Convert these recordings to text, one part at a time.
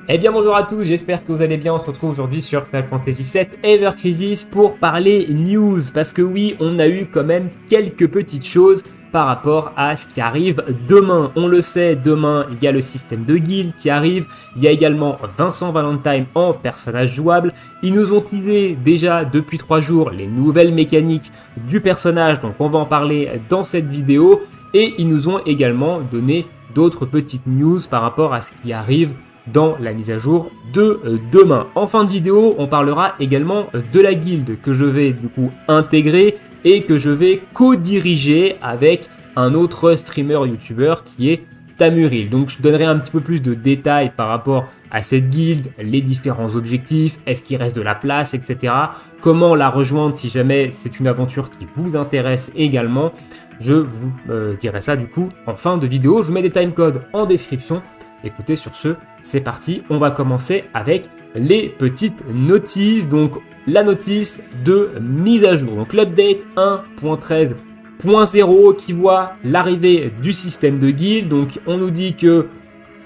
Eh bien bonjour à tous, j'espère que vous allez bien. On se retrouve aujourd'hui sur Final Fantasy VII Ever Crisis pour parler news. Parce que oui, on a eu quand même quelques petites choses par rapport à ce qui arrive demain. On le sait, demain il y a le système de guild qui arrive. Il y a également Vincent Valentine en personnage jouable. Ils nous ont teasé déjà depuis 3 jours les nouvelles mécaniques du personnage. Donc on va en parler dans cette vidéo. Et ils nous ont également donné d'autres petites news par rapport à ce qui arrive dans la mise à jour de demain. En fin de vidéo, on parlera également de la guilde que je vais du coup intégrer et que je vais co-diriger avec un autre streamer youtubeur qui est Tamuril. Donc je donnerai un petit peu plus de détails par rapport à cette guilde, les différents objectifs, est-ce qu'il reste de la place, etc. Comment la rejoindre si jamais c'est une aventure qui vous intéresse également. Je vous dirai ça du coup en fin de vidéo. Je vous mets des timecodes en description. Écoutez, sur ce, c'est parti. On va commencer avec les petites notices. Donc, la notice de mise à jour. Donc, l'update 1.13.0 qui voit l'arrivée du système de guild. Donc, on nous dit que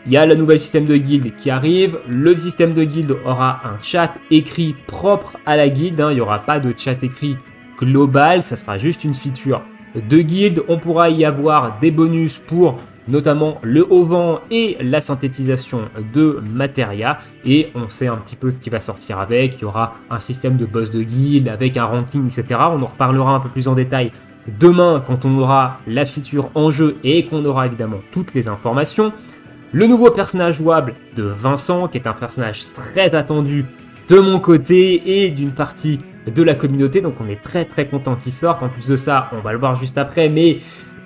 il y a le nouvel système de guild qui arrive. Le système de guild aura un chat écrit propre à la guilde. Il n'y aura pas de chat écrit global. Ça sera juste une feature de guild. On pourra y avoir des bonus pour notamment le haut vent et la synthétisation de Materia, et on sait un petit peu ce qui va sortir avec. Il y aura un système de boss de guild avec un ranking, etc. On en reparlera un peu plus en détail demain quand on aura la feature en jeu et qu'on aura évidemment toutes les informations. Le nouveau personnage jouable de Vincent, qui est un personnage très attendu de mon côté et d'une partie de la communauté, donc on est très content qu'il sorte. En plus de ça, on va le voir juste après, mais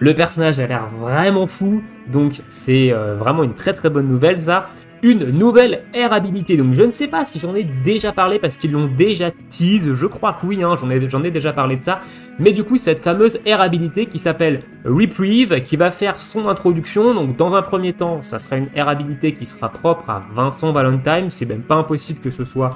le personnage a l'air vraiment fou, donc c'est vraiment une très bonne nouvelle ça. Une nouvelle air habilité, donc je ne sais pas si j'en ai déjà parlé parce qu'ils l'ont déjà tease, je crois que oui, hein, j'en ai déjà parlé de ça. Mais du coup cette fameuse air habilité qui s'appelle Reprieve, qui va faire son introduction. Donc dans un premier temps, ça sera une air habilité qui sera propre à Vincent Valentine, c'est même pas impossible que ce soit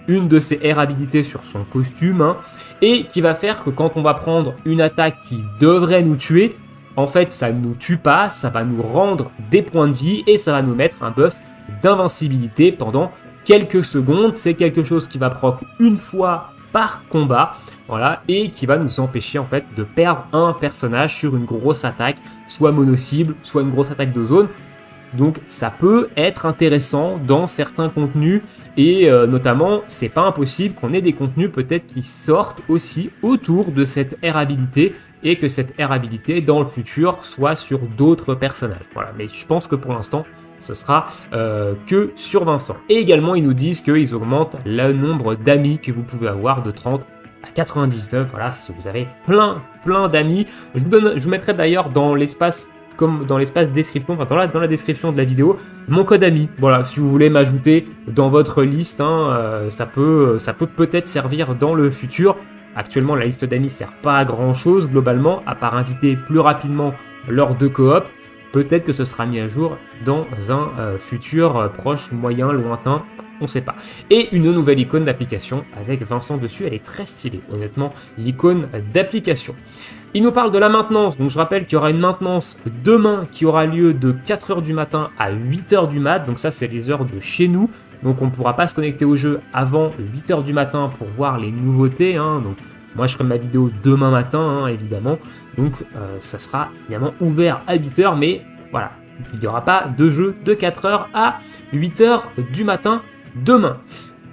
une de ses air habilités sur son costume, hein, et qui va faire que quand on va prendre une attaque qui devrait nous tuer, en fait, ça ne nous tue pas, ça va nous rendre des points de vie et ça va nous mettre un buff d'invincibilité pendant quelques secondes. C'est quelque chose qui va proc une fois par combat, voilà, et qui va nous empêcher en fait de perdre un personnage sur une grosse attaque, soit mono-cible, soit une grosse attaque de zone. Donc ça peut être intéressant dans certains contenus et notamment c'est pas impossible qu'on ait des contenus peut-être qui sortent aussi autour de cette air habilité et que cette air habilité dans le futur soit sur d'autres personnages. Voilà, mais je pense que pour l'instant ce sera que sur Vincent. Et également ils nous disent qu'ils augmentent le nombre d'amis que vous pouvez avoir de 30 à 99. Voilà, si vous avez plein d'amis. Je vous mettrai d'ailleurs dans l'espace, comme dans l'espace description, enfin dans la description de la vidéo, mon code ami. Voilà, si vous voulez m'ajouter dans votre liste, hein, ça peut peut-être servir dans le futur. Actuellement, la liste d'amis sert pas à grand chose globalement, à part inviter plus rapidement lors de coop. Peut-être que ce sera mis à jour dans un futur proche, moyen, lointain, on sait pas. Et une nouvelle icône d'application avec Vincent dessus, elle est très stylée, honnêtement, l'icône d'application. Il nous parle de la maintenance, donc je rappelle qu'il y aura une maintenance demain qui aura lieu de 4h du matin à 8h du mat, donc ça c'est les heures de chez nous, donc on ne pourra pas se connecter au jeu avant 8h du matin pour voir les nouveautés, hein. Donc moi je ferai ma vidéo demain matin, hein, évidemment, donc ça sera évidemment ouvert à 8h, mais voilà, il n'y aura pas de jeu de 4h à 8h du matin demain.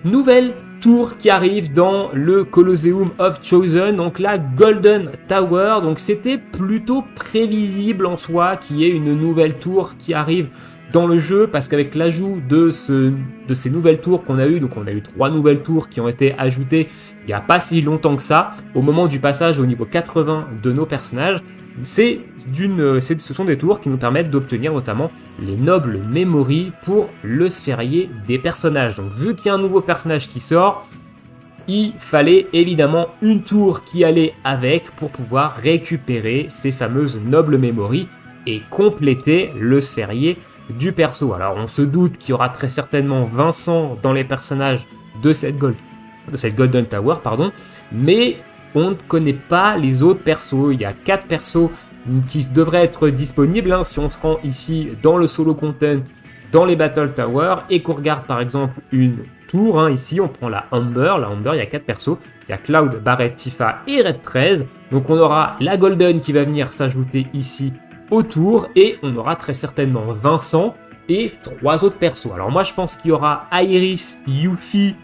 Nouvelle tour qui arrive dans le Colosseum of Chosen, donc la Golden Tower. Donc c'était plutôt prévisible en soi qu'il y ait une nouvelle tour qui arrive dans le jeu, parce qu'avec l'ajout de ces nouvelles tours qu'on a eu, donc on a eu 3 nouvelles tours qui ont été ajoutées il n'y a pas si longtemps que ça, au moment du passage au niveau 80 de nos personnages, ce sont des tours qui nous permettent d'obtenir notamment les nobles memories pour le sphérié des personnages. Donc vu qu'il y a un nouveau personnage qui sort, il fallait évidemment une tour qui allait avec pour pouvoir récupérer ces fameuses nobles memories et compléter le sphérié du perso. Alors on se doute qu'il y aura très certainement Vincent dans les personnages de cette Golden Tower, mais on ne connaît pas les autres persos. Il y a 4 persos qui devraient être disponibles, hein. Si on se rend ici dans le solo content dans les Battle Tower et qu'on regarde par exemple une tour, hein, ici on prend la Amber, il y a 4 persos, il y a Cloud, Barret, Tifa et Red 13, donc on aura la Golden qui va venir s'ajouter ici au tour et on aura très certainement Vincent et 3 autres persos. Alors moi je pense qu'il y aura Iris, Yuffie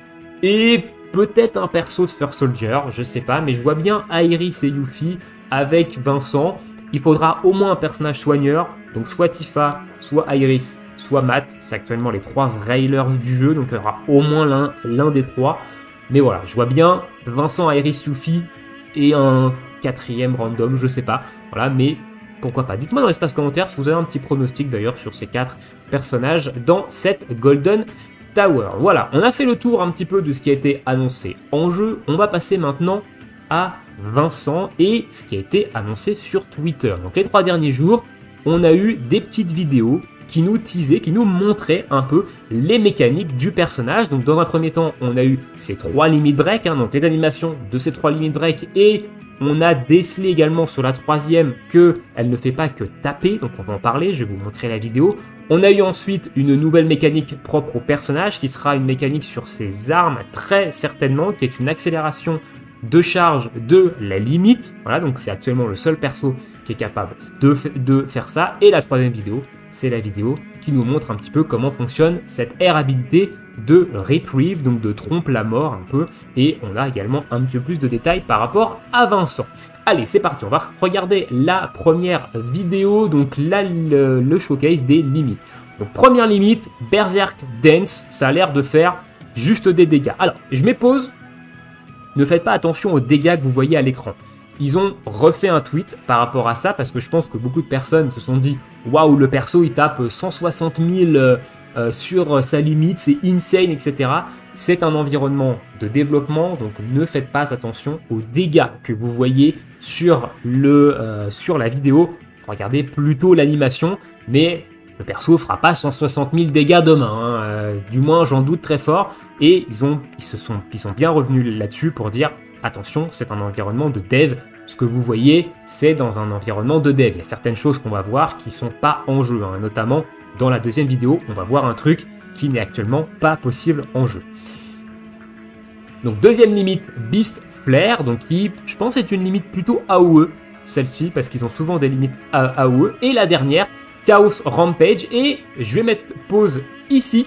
et peut-être un perso de First Soldier, je sais pas, mais je vois bien Iris et Yuffie avec Vincent. Il faudra au moins un personnage soigneur, donc soit Tifa, soit Iris, soit Matt. C'est actuellement les 3 vrais healers du jeu, donc il y aura au moins l'un des 3. Mais voilà, je vois bien Vincent, Iris, Yuffie et un 4e random, je sais pas. Voilà, mais pourquoi pas. Dites-moi dans l'espace commentaire si vous avez un petit pronostic d'ailleurs sur ces 4 personnages dans cette Golden Tower. Voilà, on a fait le tour un petit peu de ce qui a été annoncé en jeu. On va passer maintenant à Vincent et ce qui a été annoncé sur Twitter. Donc les 3 derniers jours, on a eu des petites vidéos qui nous teasaient, qui nous montraient un peu les mécaniques du personnage. Donc dans un premier temps, on a eu ces 3 limit break, hein, donc les animations de ces 3 limit break, et on a décelé également sur la 3e qu'elle ne fait pas que taper, donc on va en parler, je vais vous montrer la vidéo. On a eu ensuite une nouvelle mécanique propre au personnage, qui sera une mécanique sur ses armes, très certainement, qui est une accélération de charge de la limite. Voilà, donc c'est actuellement le seul perso qui est capable de faire ça. Et la 3e vidéo, c'est la vidéo qui nous montre un petit peu comment fonctionne cette air habilité de Reprieve, donc de trompe la mort un peu. Et on a également un petit peu plus de détails par rapport à Vincent. Allez, c'est parti, on va regarder la première vidéo, donc là, le showcase des limites. Donc première limite, Berserk Dance, ça a l'air de faire juste des dégâts. Alors, je mets pause. Ne faites pas attention aux dégâts que vous voyez à l'écran. Ils ont refait un tweet par rapport à ça parce que je pense que beaucoup de personnes se sont dit « Waouh, le perso il tape 160 000 sur sa limite, c'est insane, etc. » C'est un environnement de développement, donc ne faites pas attention aux dégâts que vous voyez sur la vidéo. Regardez plutôt l'animation, mais le perso ne fera pas 160 000 dégâts demain, du moins j'en doute très fort. Et ils sont bien revenus là-dessus pour dire attention, c'est un environnement de dev. Ce que vous voyez, c'est dans un environnement de dev. Il y a certaines choses qu'on va voir qui ne sont pas en jeu, hein. Notamment dans la 2e vidéo, on va voir un truc qui n'est actuellement pas possible en jeu. Donc 2e limite, Beast Flare, donc qui je pense est une limite plutôt AOE, celle-ci, parce qu'ils ont souvent des limites AOE. Et la dernière, Chaos Rampage, et je vais mettre pause ici.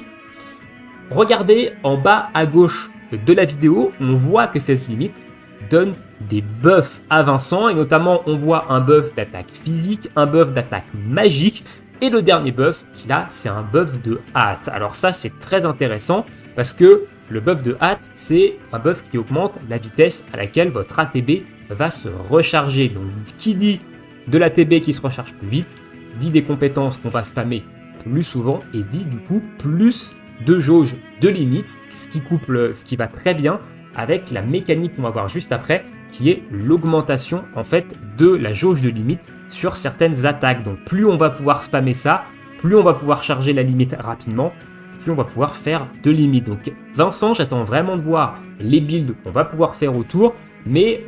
Regardez en bas à gauche de la vidéo, on voit que cette limite donne des buffs à Vincent, et notamment on voit un buff d'attaque physique, un buff d'attaque magique, et le dernier buff qu'il a, c'est un buff de hâte. Alors ça, c'est très intéressant, parce que le buff de hâte, c'est un buff qui augmente la vitesse à laquelle votre ATB va se recharger. Donc qui dit de l'ATB qui se recharge plus vite, dit des compétences qu'on va spammer plus souvent, et dit du coup plus de jauge de limite, ce qui va très bien avec la mécanique qu'on va voir juste après, qui est l'augmentation en fait de la jauge de limite sur certaines attaques. Donc plus on va pouvoir spammer ça, plus on va pouvoir charger la limite rapidement, plus on va pouvoir faire de limites. Donc Vincent, j'attends vraiment de voir les builds qu'on va pouvoir faire autour, mais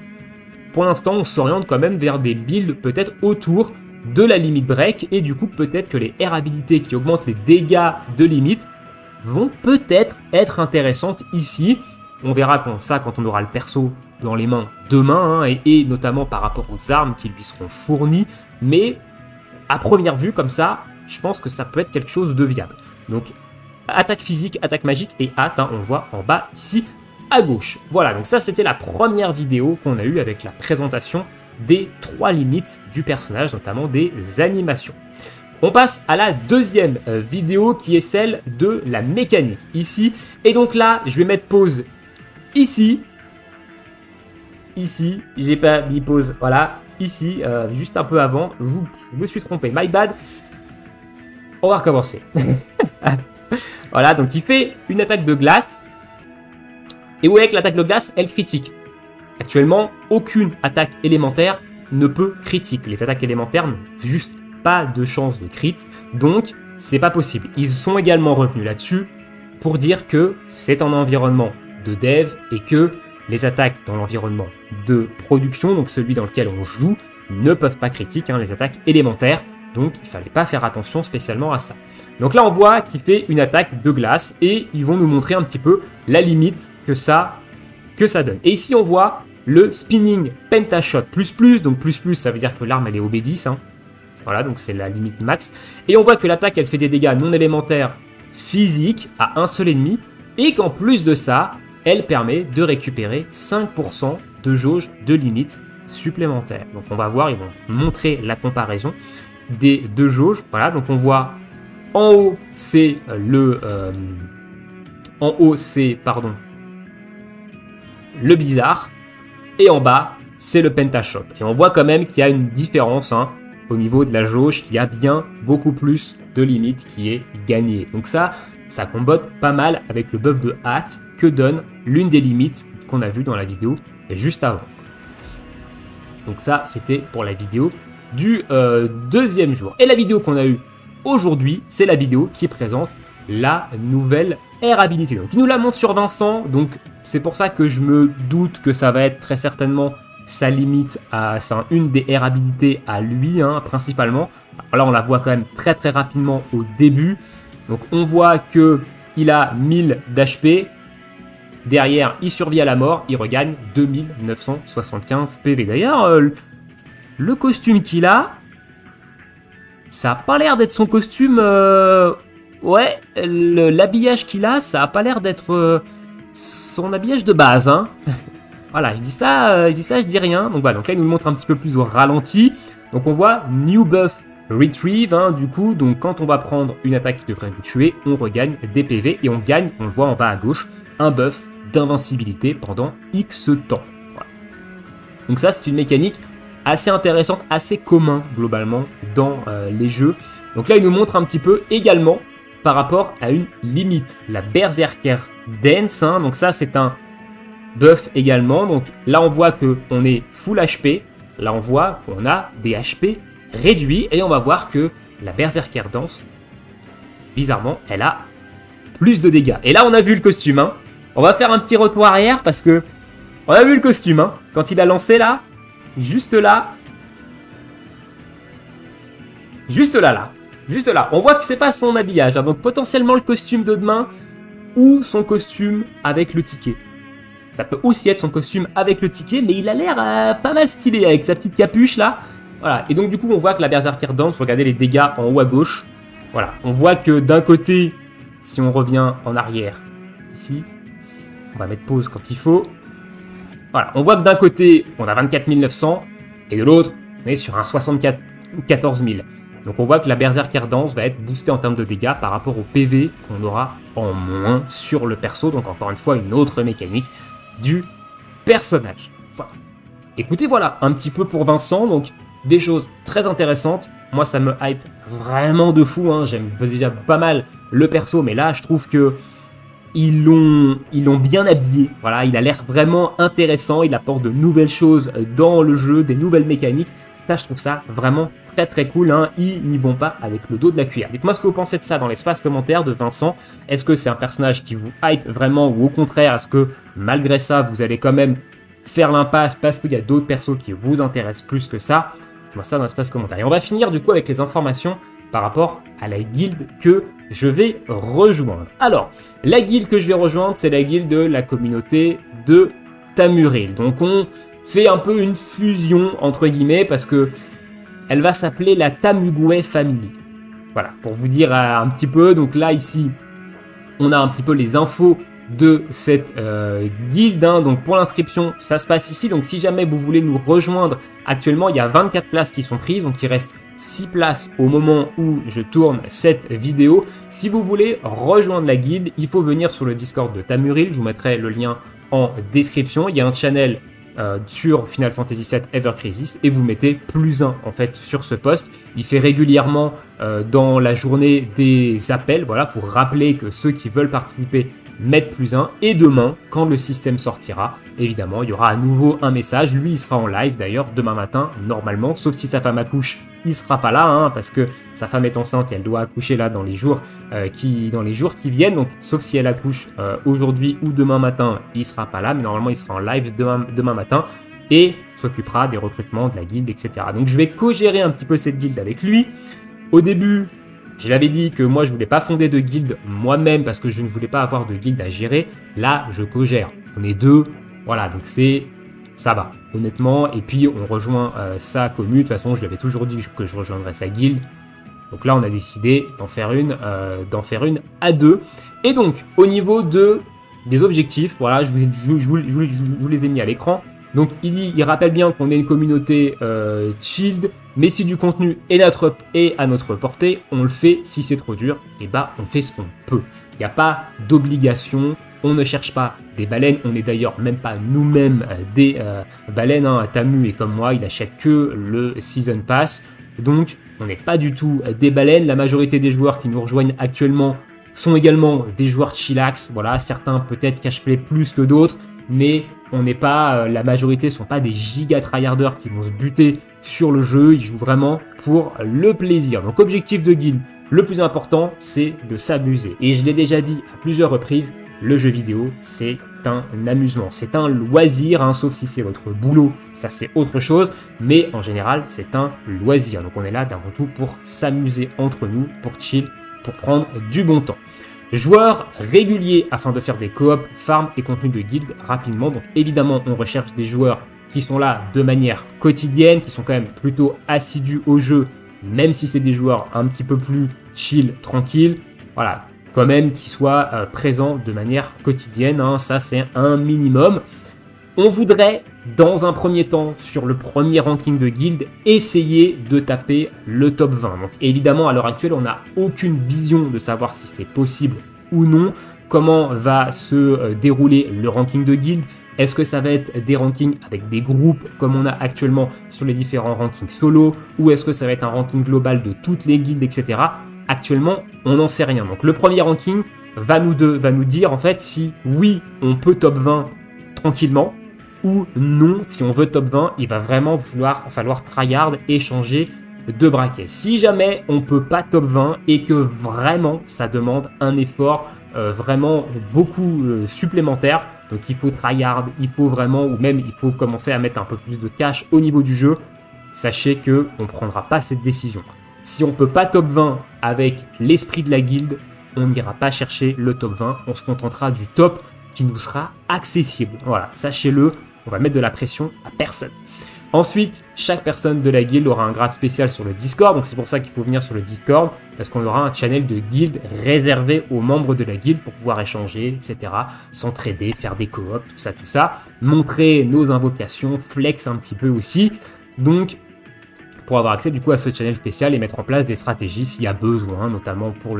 pour l'instant on s'oriente quand même vers des builds peut-être autour de la limite break, et du coup peut-être que les air habilités qui augmentent les dégâts de limite vont peut-être être intéressantes ici. On verra quand on aura le perso dans les mains demain, hein, et notamment par rapport aux armes qui lui seront fournies. Mais à première vue, comme ça, je pense que ça peut être quelque chose de viable. Donc attaque physique, attaque magique et hâte, hein, on voit en bas ici à gauche. Voilà, donc ça c'était la première vidéo qu'on a eue avec la présentation des 3 limites du personnage, notamment des animations. On passe à la 2e vidéo qui est celle de la mécanique ici. Et donc là, je vais mettre pause ici. Ici, j'ai pas mis pause, voilà, ici, juste un peu avant. Je me suis trompé, my bad. On va recommencer. Voilà, donc il fait une attaque de glace. Et vous voyez que l'attaque de glace, elle critique. Actuellement, aucune attaque élémentaire ne peut critique. Les attaques élémentaires n'ont juste pas de chance de crit, donc c'est pas possible. Ils sont également revenus là-dessus pour dire que c'est un environnement de dev et que les attaques dans l'environnement de production, donc celui dans lequel on joue, ne peuvent pas critique, hein, les attaques élémentaires. Donc il fallait pas faire attention spécialement à ça. Donc là on voit qu'il fait une attaque de glace et ils vont nous montrer un petit peu la limite que ça donne. Et ici on voit le spinning pentashot ++, donc ++, ça veut dire que l'arme elle est OB10, hein. Voilà, donc c'est la limite max. Et on voit que l'attaque elle fait des dégâts non élémentaires physiques à un seul ennemi, et qu'en plus de ça, elle permet de récupérer 5% de jauge de limite supplémentaire. Donc on va voir, ils vont montrer la comparaison des deux jauges. Voilà, donc on voit en haut c'est le bizarre, et en bas c'est le pentashot. Et on voit quand même qu'il y a une différence, hein, au niveau de la jauge, qu'il y a bien beaucoup plus de limites qui est gagnée. Donc ça combote pas mal avec le buff de hâte que donne l'une des limites qu'on a vu dans la vidéo juste avant. Donc ça c'était pour la vidéo du deuxième jour. Et la vidéo qu'on a eue aujourd'hui, c'est la vidéo qui présente la nouvelle air habilité. Donc il nous la montre sur Vincent, donc c'est pour ça que je me doute que ça va être très certainement sa limite, c'est une des air habilités à lui, hein, principalement. Alors là on la voit quand même très très rapidement au début. Donc on voit que il a 1000 d'HP. Derrière, il survit à la mort, il regagne 2975 PV. D'ailleurs, le costume qu'il a, ça a pas l'air d'être son costume. Ouais, l'habillage qu'il a, ça a pas l'air d'être son habillage de base, hein. Voilà, je dis ça, je dis rien. Donc voilà, donc là il nous le montre un petit peu plus au ralenti. Donc on voit New Buff Retrieve, hein, du coup, donc quand on va prendre une attaque qui devrait nous tuer, on regagne des PV et on gagne, on le voit en bas à gauche, un buff d'invincibilité pendant X temps. Voilà. Donc ça c'est une mécanique assez intéressante, assez commun globalement dans les jeux. Donc là il nous montre un petit peu également par rapport à une limite, la Berserker Dance, hein, donc ça c'est un buff également. Donc là on voit qu'on est full HP, là on voit qu'on a des HP réduits et on va voir que la Berserker Dance, bizarrement, elle a plus de dégâts. Et là on a vu le costume, hein. On va faire un petit retour arrière parce que on a vu le costume, hein. Quand il a lancé là, juste là, juste là, on voit que c'est pas son habillage, hein. Donc potentiellement le costume de demain ou son costume avec le ticket. Ça peut aussi être son costume avec le ticket, mais il a l'air pas mal stylé avec sa petite capuche là. Voilà, et donc du coup on voit que la Berserker Dance, regardez les dégâts en haut à gauche. Voilà, on voit que d'un côté, si on revient en arrière, ici, on va mettre pause quand il faut. Voilà, on voit que d'un côté, on a 24 900, et de l'autre, on est sur un 74 000. Donc on voit que la Berserker Dance va être boostée en termes de dégâts par rapport au PV qu'on aura en moins sur le perso. Donc encore une fois, une autre mécanique du personnage. Voilà. Écoutez, voilà, un petit peu pour Vincent, donc des choses très intéressantes. Moi, ça me hype vraiment de fou, hein. J'aime déjà pas mal le perso, mais là, je trouve que ils l'ont bien habillé. Voilà, il a l'air vraiment intéressant, il apporte de nouvelles choses dans le jeu, des nouvelles mécaniques. Ça, je trouve ça vraiment très très cool, hein. Ils n'y vont pas avec le dos de la cuillère. Dites-moi ce que vous pensez de ça dans l'espace commentaire de Vincent. Est-ce que c'est un personnage qui vous hype vraiment ou au contraire, est-ce que malgré ça, vous allez quand même faire l'impasse parce qu'il y a d'autres persos qui vous intéressent plus que ça? Dites-moi ça dans l'espace commentaire. Et on va finir du coup avec les informations par rapport à la guilde que je vais rejoindre. Alors, la guilde que je vais rejoindre, c'est la guilde de la communauté de Tamuriel. Donc on fait un peu une fusion entre guillemets parce que elle va s'appeler la Tamugwe Family. Voilà, pour vous dire un petit peu. Donc là, ici, on a un petit peu les infos de cette guilde, hein. Donc pour l'inscription, ça se passe ici. Donc si jamais vous voulez nous rejoindre, actuellement, il y a 24 places qui sont prises. Donc il reste 6 places au moment où je tourne cette vidéo. Si vous voulez rejoindre la guilde, il faut venir sur le Discord de Tamuriel. Je vous mettrai le lien en description. Il y a un channel sur Final Fantasy VII Ever Crisis et vous mettez +1 en fait sur ce post. Il fait régulièrement dans la journée des appels, voilà, pour rappeler que ceux qui veulent participer mettent +1, et demain quand le système sortira, évidemment il y aura à nouveau un message. Lui il sera en live d'ailleurs demain matin normalement, sauf si sa femme accouche, il sera pas là, hein, parce que sa femme est enceinte et elle doit accoucher là dans les jours qui viennent, donc sauf si elle accouche aujourd'hui ou demain matin, il sera pas là, mais normalement il sera en live demain matin et s'occupera des recrutements de la guilde, etc. Donc je vais co-gérer un petit peu cette guilde avec lui. Au début, je l'avais dit que moi, je voulais pas fonder de guilde moi-même parce que je ne voulais pas avoir de guilde à gérer. Là, je co-gère. On est 2, voilà, donc ça va, honnêtement. Et puis, on rejoint sa commune. De toute façon, je lui avais toujours dit que je rejoindrais sa guilde. Donc là, on a décidé d'en faire une à 2. Et donc, au niveau des objectifs, voilà, je vous les ai mis à l'écran. Donc, il rappelle bien qu'on est une communauté chilled, mais si du contenu est à notre portée, on le fait. Si c'est trop dur, et bah, on fait ce qu'on peut. Il n'y a pas d'obligation. On ne cherche pas des baleines. On n'est d'ailleurs même pas nous-mêmes des baleines. Hein. Tamu est comme moi, il achète que le Season Pass. Donc, on n'est pas du tout des baleines. La majorité des joueurs qui nous rejoignent actuellement sont également des joueurs chillax. Voilà, certains peut-être cache-play plus que d'autres, mais on n'est pas, la majorité ne sont pas des giga tryharders qui vont se buter sur le jeu. Ils jouent vraiment pour le plaisir. Donc, objectif de guilde, le plus important, c'est de s'amuser. Et je l'ai déjà dit à plusieurs reprises, le jeu vidéo, c'est un amusement, c'est un loisir, hein, sauf si c'est votre boulot, ça c'est autre chose, mais en général, c'est un loisir. Donc on est là d'avant tout pour s'amuser entre nous, pour chill, pour prendre du bon temps. Joueurs réguliers afin de faire des coops, farm et contenu de guilde rapidement. Donc évidemment, on recherche des joueurs qui sont là de manière quotidienne, qui sont quand même plutôt assidus au jeu, même si c'est des joueurs un petit peu plus chill, tranquille. Voilà, quand même qui soient présents de manière quotidienne, hein, ça c'est un minimum. On voudrait, dans un premier temps, sur le premier ranking de guild, essayer de taper le top 20. Donc évidemment, à l'heure actuelle, on n'a aucune vision de savoir si c'est possible ou non. Comment va se dérouler le ranking de guild? Est-ce que ça va être des rankings avec des groupes comme on a actuellement sur les différents rankings solo? Ou est-ce que ça va être un ranking global de toutes les guildes, etc. Actuellement, on n'en sait rien. Donc le premier ranking va nous dire en fait si oui, on peut top 20 tranquillement, ou non, si on veut top 20, il va vraiment falloir tryhard et changer de braquet. Si jamais on peut pas top 20 et que vraiment ça demande un effort vraiment beaucoup supplémentaire, donc il faut tryhard, il faut vraiment, ou même il faut commencer à mettre un peu plus de cash au niveau du jeu, sachez que on prendra pas cette décision. Si on peut pas top 20 avec l'esprit de la guilde, on n'ira pas chercher le top 20, on se contentera du top qui nous sera accessible. Voilà, sachez-le, on va mettre de la pression à personne. Ensuite, chaque personne de la guilde aura un grade spécial sur le Discord, donc c'est pour ça qu'il faut venir sur le Discord, parce qu'on aura un channel de guilde réservé aux membres de la guilde pour pouvoir échanger, etc., s'entraider, faire des coops, tout ça, montrer nos invocations, flex un petit peu aussi, donc pour avoir accès du coup à ce channel spécial et mettre en place des stratégies s'il y a besoin, notamment pour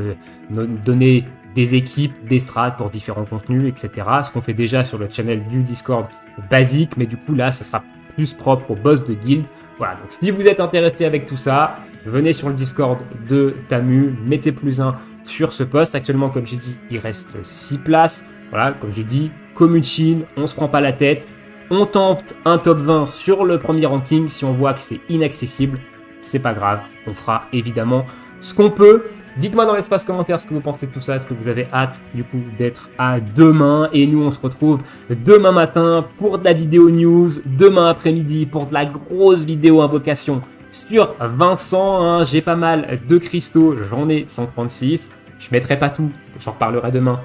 donner des équipes, des strats pour différents contenus, etc. Ce qu'on fait déjà sur le channel du Discord basique, mais du coup là, ça sera plus propre au boss de guild. Voilà, donc si vous êtes intéressé avec tout ça, venez sur le Discord de Tamu, mettez +1 sur ce post. Actuellement, comme j'ai dit, il reste 6 places. Voilà, comme j'ai dit, commune chill, on se prend pas la tête. On tente un top 20 sur le premier ranking. Si on voit que c'est inaccessible, c'est pas grave. On fera évidemment ce qu'on peut. Dites-moi dans l'espace commentaire ce que vous pensez de tout ça. Est-ce que vous avez hâte du coup d'être à demain? Et nous, on se retrouve demain matin pour de la vidéo news. Demain après-midi pour de la grosse vidéo invocation sur Vincent. Hein. J'ai pas mal de cristaux. J'en ai 136. Je mettrai pas tout. J'en reparlerai demain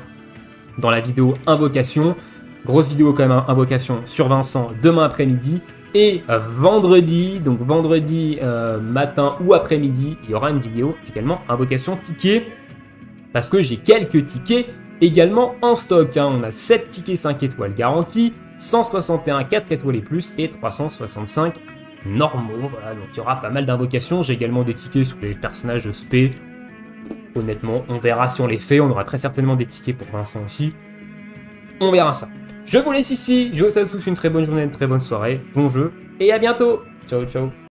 dans la vidéo invocation. Grosse vidéo quand même, invocation sur Vincent demain après-midi. Et vendredi, donc vendredi matin ou après-midi, il y aura une vidéo également invocation ticket. Parce que j'ai quelques tickets également en stock. Hein. On a 7 tickets 5 étoiles garantis, 161 4 étoiles et plus et 365 normaux. Voilà, donc il y aura pas mal d'invocations. J'ai également des tickets sur les personnages SP. Honnêtement, on verra si on les fait. On aura très certainement des tickets pour Vincent aussi. On verra ça. Je vous laisse ici, je vous souhaite à tous une très bonne journée, une très bonne soirée, bon jeu, et à bientôt. Ciao, ciao.